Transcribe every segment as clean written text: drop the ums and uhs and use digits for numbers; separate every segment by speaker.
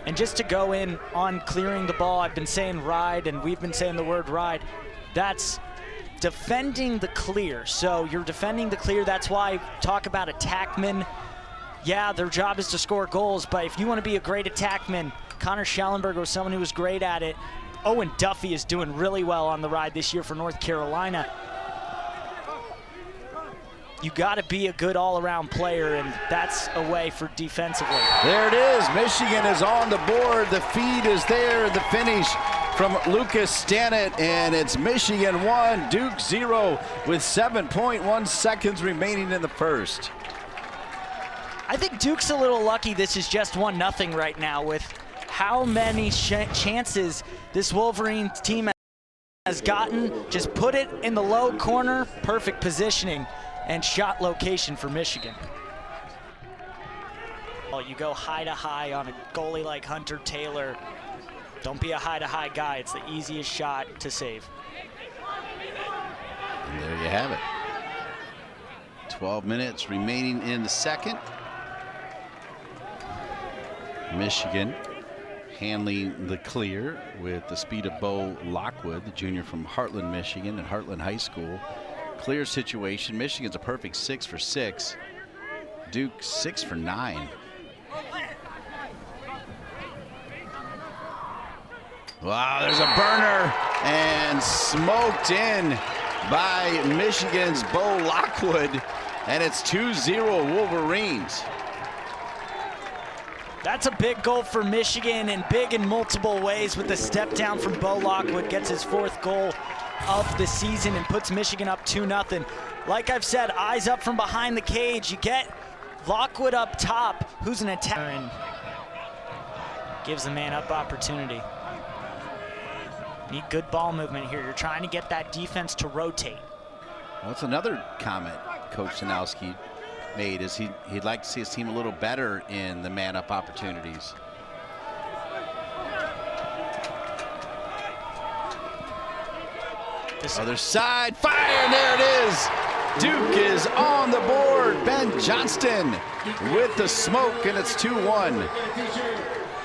Speaker 1: And just to go in on clearing the ball, I've been saying ride, and we've been saying the word ride. That's defending the clear. So you're defending the clear. That's why I talk about attackmen. Yeah, their job is to score goals, but if you want to be a great attackman, Connor Schellenberger was someone who was great at it. Owen Duffy is doing really well on the ride this year for North Carolina. You got to be a good all-around player, and that's a way for defensively.
Speaker 2: There it is. Michigan is on the board. The feed is there. The finish from Lucas Stannett, and it's Michigan 1, Duke 0 with 7.1 seconds remaining in the first.
Speaker 1: I think Duke's a little lucky this is just 1-0 right now with how many chances this Wolverines team has gotten. Just put it in the low corner, perfect positioning and shot location for Michigan. Well, you go high to high on a goalie like Hunter Taylor. Don't be a high to high guy. It's the easiest shot to save.
Speaker 2: And there you have it. 12 minutes remaining in the second. Michigan handling the clear with the speed of Bo Lockwood, the junior from Heartland, Michigan, and Heartland High School. Clear situation. Michigan's a perfect 6 for 6. Duke 6 for 9. Wow, there's a burner and smoked in by Michigan's Bo Lockwood, and it's 2-0 Wolverines.
Speaker 1: That's a big goal for Michigan, and big in multiple ways with the step down from Bo Lockwood. Gets his 4th goal of the season and puts Michigan up 2-0. Like I've said, eyes up from behind the cage. You get Lockwood up top, who's an attacker, and gives the man up opportunity. Need good ball movement here. You're trying to get that defense to rotate.
Speaker 2: Well, that's another comment Coach Sanowski made, is he'd like to see his team a little better in the man-up opportunities. Other side, fire, and there it is. Duke is on the board. Ben Johnston with the smoke, and it's 2-1.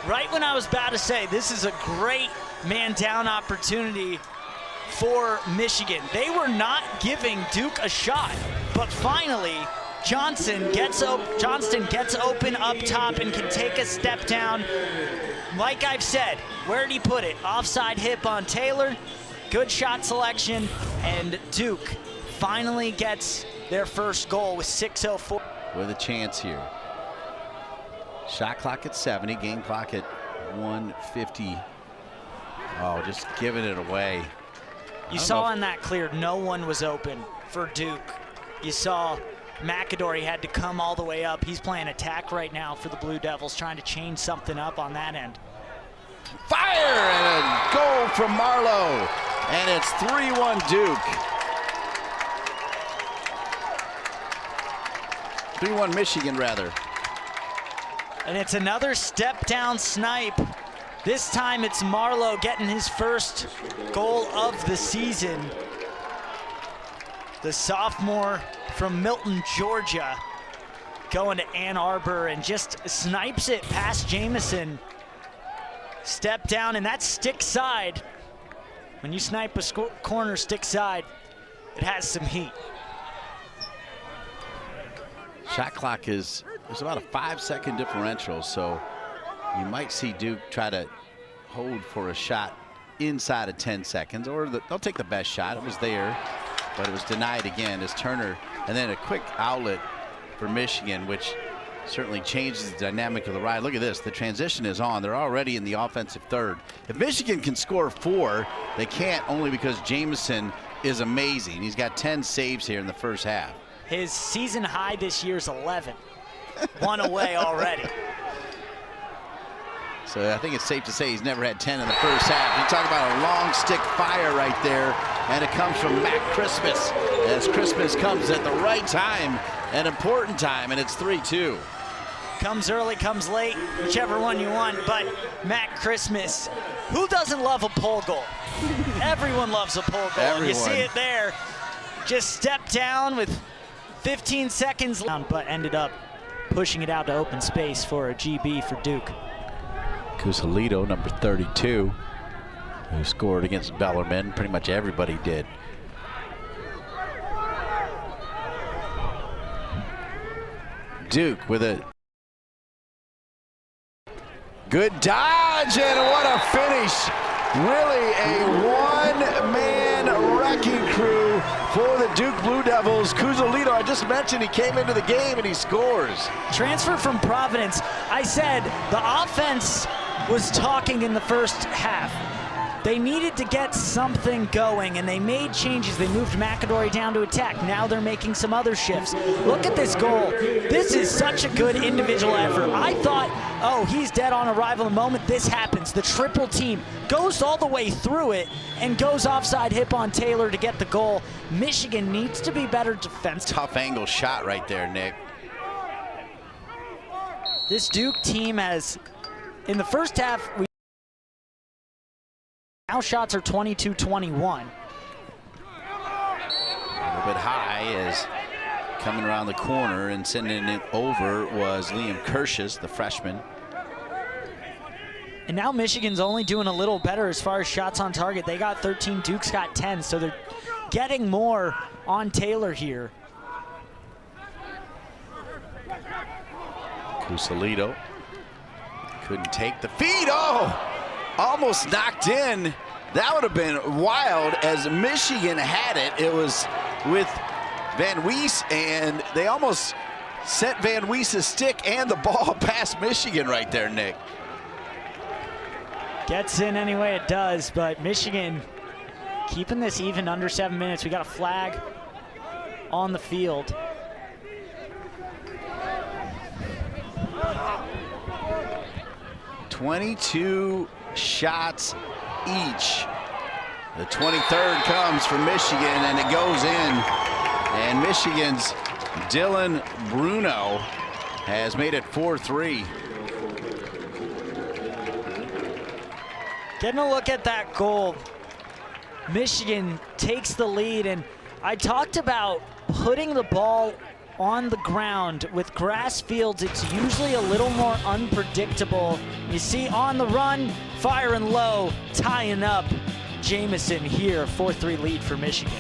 Speaker 1: Right when I was about to say, this is a great man-down opportunity for Michigan. They were not giving Duke a shot, but finally, Johnston gets open up top and can take a step down. Like I've said, where did he put it? Offside hip on Taylor. Good shot selection, and Duke finally gets their first goal with 6:04.
Speaker 2: With a chance here. Shot clock at 70, game clock at 1:50. Oh, just giving it away.
Speaker 1: You saw in that clear, no one was open for Duke. You saw McAdory had to come all the way up. He's playing attack right now for the Blue Devils, trying to change something up on that end.
Speaker 2: Fire, and a goal from Marlowe, and it's 3-1 Duke. 3-1 Michigan, rather.
Speaker 1: And it's another step down snipe. This time it's Marlowe getting his first goal of the season. The sophomore from Milton, Georgia, going to Ann Arbor and just snipes it past Jamison. Step down, and that's stick side. When you snipe a corner stick side, it has some heat.
Speaker 2: Shot clock is, there's about a 5-second differential, so you might see Duke try to hold for a shot inside of 10 seconds, or they'll take the best shot. It was there, but it was denied again as Turner, and then a quick outlet for Michigan, which certainly changes the dynamic of the ride. Look at this, the transition is on. They're already in the offensive third. If Michigan can score 4, they can't, only because Jamison is amazing. He's got 10 saves here in the first half.
Speaker 1: His season high this year is 11. One away already.
Speaker 2: So I think it's safe to say he's never had 10 in the first half. You talk about a long stick fire right there, and it comes from Matt Christmas, as Christmas comes at the right time, an important time, and it's 3-2.
Speaker 1: Comes early, comes late, whichever one you want, but Matt Christmas, who doesn't love a pole goal? Everyone loves a pole goal.
Speaker 2: Everyone.
Speaker 1: You see it there. Just stepped down with 15 seconds, but ended up pushing it out to open space for a GB for Duke.
Speaker 2: Cusalito, number 32, who scored against Bellarmine. Pretty much everybody did. Duke with a good dodge, and what a finish. Really a one-man wrecking crew for the Duke Blue Devils. Cusalito, I just mentioned he came into the game and he scores.
Speaker 1: Transfer from Providence. I said the offense was talking in the first half. They needed to get something going, and they made changes. They moved McAdory down to attack. Now they're making some other shifts. Look at this goal. This is such a good individual effort. I thought, oh, he's dead on arrival. The moment this happens, the triple team goes all the way through it and goes offside hip on Taylor to get the goal. Michigan needs to be better defense.
Speaker 2: Tough angle shot right there, Nick.
Speaker 1: This Duke team has, in the first half, now shots are 22-21.
Speaker 2: A little bit high as coming around the corner and sending it over was Liam Kirsch's, the freshman.
Speaker 1: And now Michigan's only doing a little better as far as shots on target. They got 13, Duke's got 10, so they're getting more on Taylor here.
Speaker 2: Cusalito couldn't take the feed. Oh! Almost knocked in. That would have been wild as Michigan had it. It was with Van Wees, and they almost sent Van Wees' stick and the ball past Michigan right there, Nick.
Speaker 1: Gets in any way it does, but Michigan keeping this even under 7 minutes. We got a flag on the field.
Speaker 2: .22 shots each. The 23rd comes from Michigan, and it goes in. And Michigan's Dylan Bruno has made it 4-3.
Speaker 1: Getting a look at that goal. Michigan takes the lead, and I talked about putting the ball on the ground. With grass fields, it's usually a little more unpredictable. You see on the run, firing low, tying up. Jamison here, 4-3 lead for Michigan.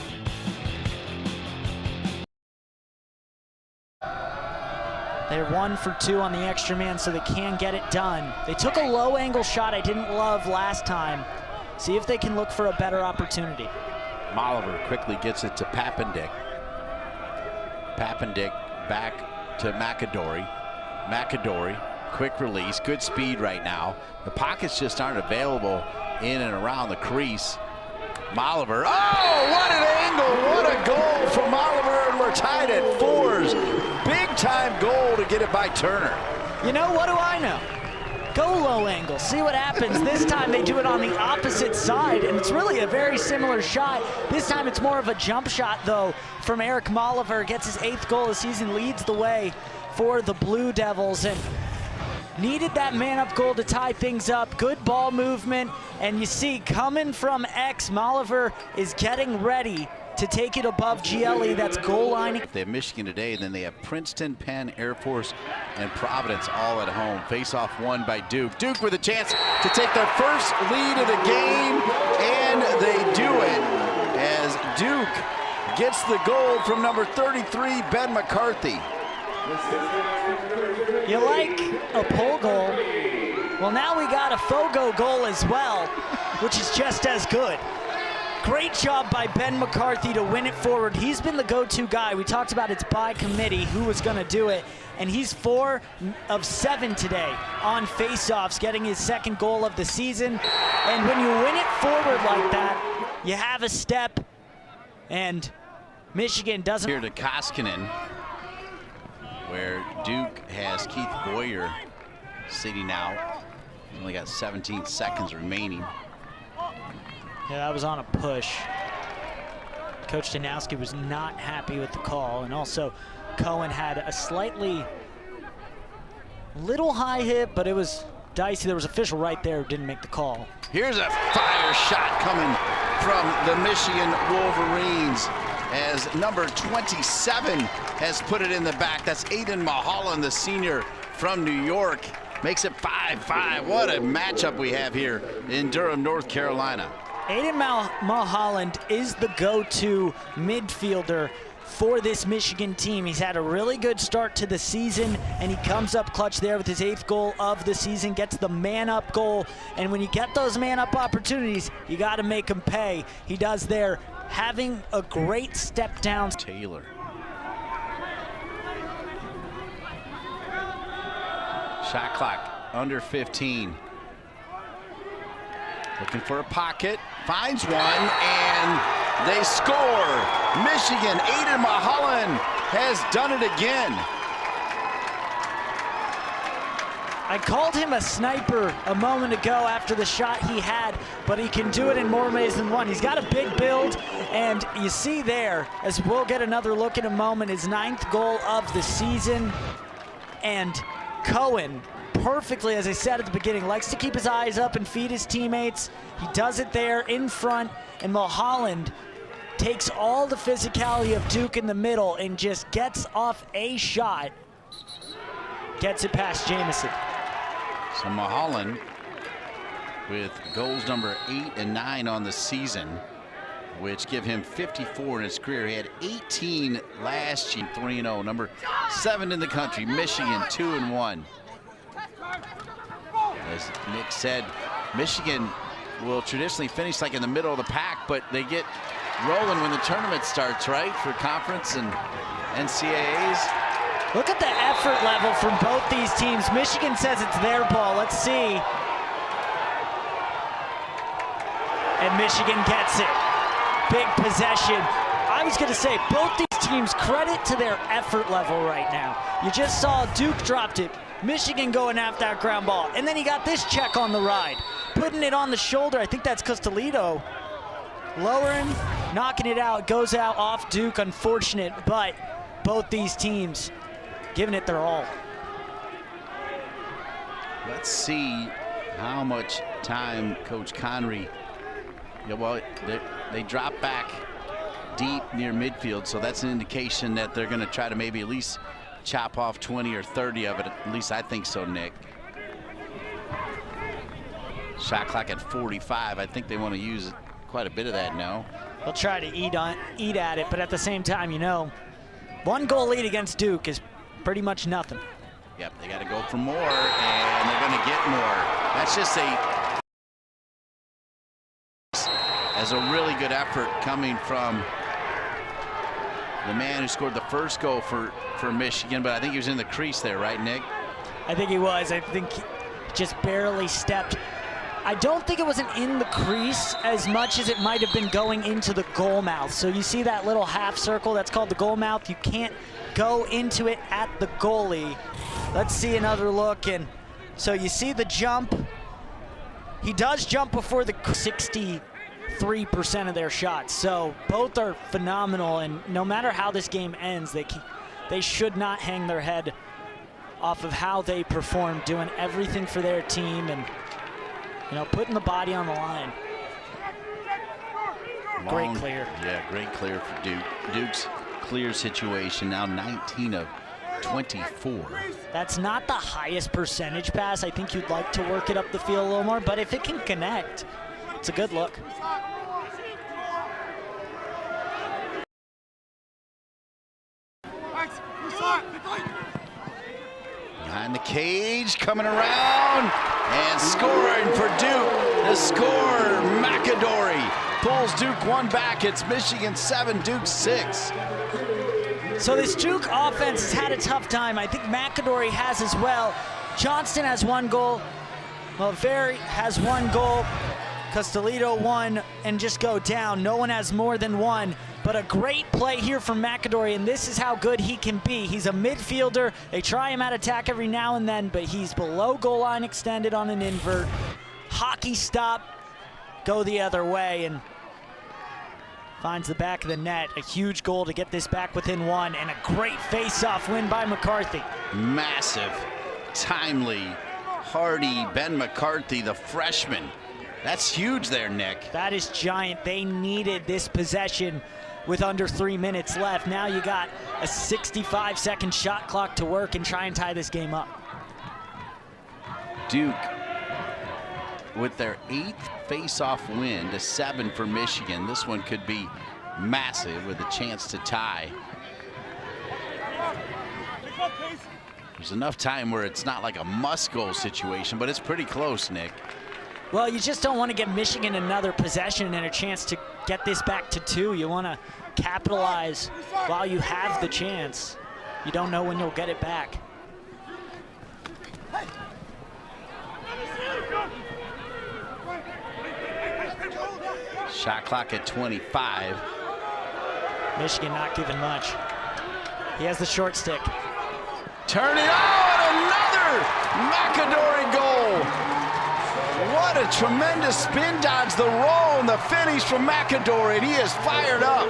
Speaker 1: They're 1 for 2 on the extra man, so they can get it done. They took a low angle shot I didn't love last time. See if they can look for a better opportunity.
Speaker 2: Molliver quickly gets it to Papendick. Papendick back to McAdory. McAdory, quick release, good speed right now. The pockets just aren't available in and around the crease. Molliver, oh, what an angle, what a goal from Molliver, and we're tied at 4s. Big time goal to get it by Turner.
Speaker 1: You know, what do I know? Go low angle, see what happens. This time they do it on the opposite side, and it's really a very similar shot. This time it's more of a jump shot, though, from Eric Molliver. Gets his 8th goal of the season, leads the way for the Blue Devils, and needed that man-up goal to tie things up. Good ball movement, and you see coming from X, Molliver is getting ready to take it above GLE. That's goal line.
Speaker 2: They have Michigan today, then they have Princeton, Penn, Air Force, and Providence all at home. Face-off won by Duke. Duke with a chance to take their first lead of the game, and they do it as Duke gets the goal from number 33, Ben McCarthy.
Speaker 1: You like a pull goal? Well, now we got a Fogo goal as well, which is just as good. Great job by Ben McCarthy to win it forward. He's been the go-to guy. We talked about it's by committee who was going to do it, and he's 4 of 7 today on face-offs, getting his 2nd goal of the season. And when you win it forward like that, you have a step, and Michigan doesn't.
Speaker 2: Here to Koskinen, where Duke has Keith Boyer sitting out. He's only got 17 seconds remaining.
Speaker 1: Yeah, that was on a push. Coach Danowski was not happy with the call, and also Cohen had a slightly little high hit, but it was dicey. There was an official right there who didn't make the call.
Speaker 2: Here's a fire shot coming from the Michigan Wolverines as number 27 has put it in the back. That's Aiden Mulholland, the senior from New York. Makes it 5-5. What a matchup we have here in Durham, North Carolina.
Speaker 1: Aiden Mulholland is the go-to midfielder for this Michigan team. He's had a really good start to the season, and he comes up clutch there with his 8th goal of the season, gets the man-up goal. And when you get those man-up opportunities, you got to make them pay. He does there, having a great step down.
Speaker 2: Taylor. Shot clock under 15. Looking for a pocket, finds one, and they score. Michigan, Aiden Mulholland has done it again.
Speaker 1: I called him a sniper a moment ago after the shot he had, but he can do it in more ways than one. He's got a big build, and you see there, as we'll get another look in a moment, his 9th goal of the season. And Cohen, perfectly, as I said at the beginning, likes to keep his eyes up and feed his teammates. He does it there in front, and Mulholland takes all the physicality of Duke in the middle and just gets off a shot, gets it past Jamison.
Speaker 2: So Mulholland with goals number 8 and 9 on the season, which give him 54 in his career. He had 18 last year, 3-0, number 7 in the country. Michigan 2-1. As Nick said, Michigan will traditionally finish like in the middle of the pack, but they get rolling when the tournament starts, right? For conference and NCAAs.
Speaker 1: Look at the effort level from both these teams. Michigan says it's their ball. Let's see. And Michigan gets it. Big possession. I was going to say, both these teams, credit to their effort level right now. You just saw Duke dropped it. Michigan going after that ground ball. And then he got this check on the ride. Putting it on the shoulder. I think that's Toledo. Lowering, knocking it out. Goes out off Duke. Unfortunate, but both these teams giving it their all.
Speaker 2: Let's see how much time Coach Connery. Yeah, well, they drop back deep near midfield, so that's an indication that they're going to try to maybe at least chop off 20 or 30 of it. At least I think so, Nick. Shot clock at 45. I think they want to use quite a bit of that now.
Speaker 1: They'll try to eat at it, but at the same time, you know, 1 goal lead against Duke is pretty much nothing.
Speaker 2: Yep, they got to go for more, and they're going to get more. That's just as a really good effort coming from the man who scored the first goal for Michigan, but I think he was in the crease there, right, Nick?
Speaker 1: I think he was. I think he just barely stepped. I don't think it wasn't in the crease as much as it might have been going into the goal mouth. So you see that little half circle, that's called the goal mouth. You can't go into it at the goalie. Let's see another look. And so you see the jump. He does jump before the 63% of their shots. So both are phenomenal, and no matter how this game ends, they should not hang their head off of how they perform, doing everything for their team and, you know, putting the body on the line. Great clear.
Speaker 2: Yeah, great clear for Duke. Duke's clear situation now 19 of 24.
Speaker 1: That's not the highest percentage pass. I think you'd like to work it up the field a little more, but if it can connect, it's a good look.
Speaker 2: Behind the cage, coming around, and scoring for Duke. The score, McAdory pulls Duke 1 back. It's Michigan 7, Duke 6.
Speaker 1: So this Duke offense has had a tough time. I think McAdory has as well. Johnston has 1 goal. Malveri has 1 goal. Toledo 1, and just go down. No one has more than 1. But a great play here from McAdory, and this is how good he can be. He's a midfielder. They try him at attack every now and then, but he's below goal line extended on an invert. Hockey stop, go the other way, and finds the back of the net. A huge goal to get this back within 1, and a great face-off win by McCarthy.
Speaker 2: Massive, timely, hardy Ben McCarthy, the freshman. That's huge there, Nick.
Speaker 1: That is giant. They needed this possession with under 3 minutes left. Now you got a 65-second shot clock to work and try and tie this game up.
Speaker 2: Duke, with their 8th face-off win to 7 for Michigan, this one could be massive with a chance to tie. There's enough time where it's not like a must-goal situation, but it's pretty close, Nick.
Speaker 1: Well, you just don't want to give Michigan another possession and a chance to get this back to 2. You want to capitalize while you have the chance. You don't know when you'll get it back.
Speaker 2: Shot clock at 25.
Speaker 1: Michigan not giving much. He has the short stick.
Speaker 2: Turn it on, another McAdory goal. What a tremendous spin dodge, the roll and the finish from McAdory, and he is fired up.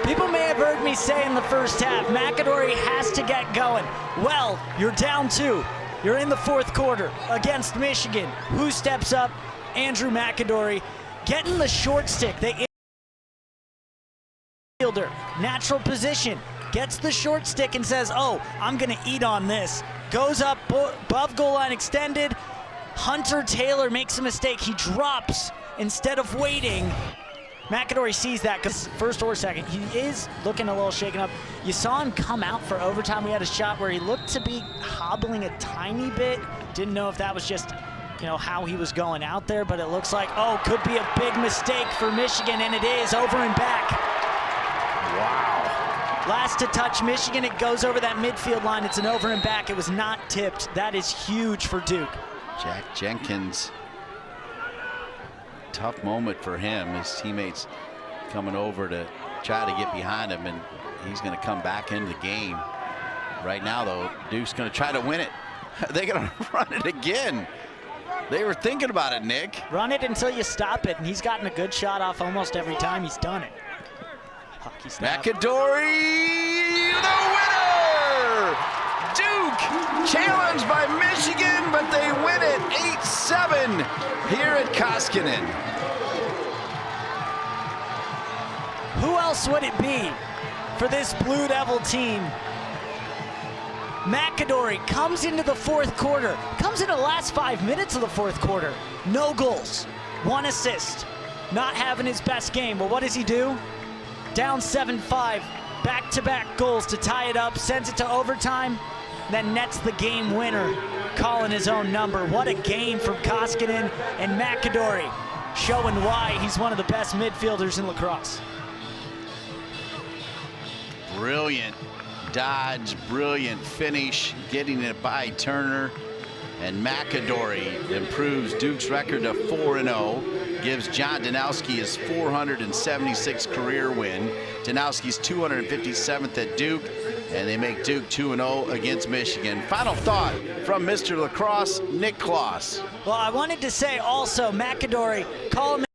Speaker 1: People may have heard me say in the first half, McAdory has to get going. Well, you're down 2. You're in the 4th quarter against Michigan. Who steps up? Andrew McAdory getting the short stick. The fielder, natural position, gets the short stick and says, oh, I'm going to eat on this. Goes up above goal line extended. Hunter Taylor makes a mistake. He drops instead of waiting. McAdory sees that because first or second, he is looking a little shaken up. You saw him come out for overtime. We had a shot where he looked to be hobbling a tiny bit. Didn't know if that was just, how he was going out there, but it looks like, could be a big mistake for Michigan, and it is over and back.
Speaker 2: Wow.
Speaker 1: Last to touch Michigan, it goes over that midfield line. It's an over and back. It was not tipped. That is huge for Duke.
Speaker 2: Jack Jenkins, tough moment for him. His teammates coming over to try to get behind him, and he's going to come back into the game. Right now, though, Duke's going to try to win it. They're going to run it again. They were thinking about it, Nick.
Speaker 1: Run it until you stop it, and he's gotten a good shot off almost every time he's done it. Hockey snap.
Speaker 2: McAdory, the winner! Duke challenged by Michigan, but they win it 8-7 here at Koskinen.
Speaker 1: Who else would it be for this Blue Devil team? McAdory comes into the 4th quarter, comes into the last 5 minutes of the 4th quarter. No goals, 1 assist, not having his best game. Well, what does he do? Down 7-5, back-to-back goals to tie it up, sends it to overtime, then nets the game winner, calling his own number. What a game from Koskinen, and McAdory showing why he's one of the best midfielders in lacrosse.
Speaker 2: Brilliant dodge, brilliant finish, getting it by Turner. And McAdory improves Duke's record to 4-0, gives John Danowski his 476th career win. Danowski's 257th at Duke, and they make Duke 2-0 against Michigan. Final thought from Mr. Lacrosse, Nick Kloss.
Speaker 1: Well, I wanted to say also, McAdory, call him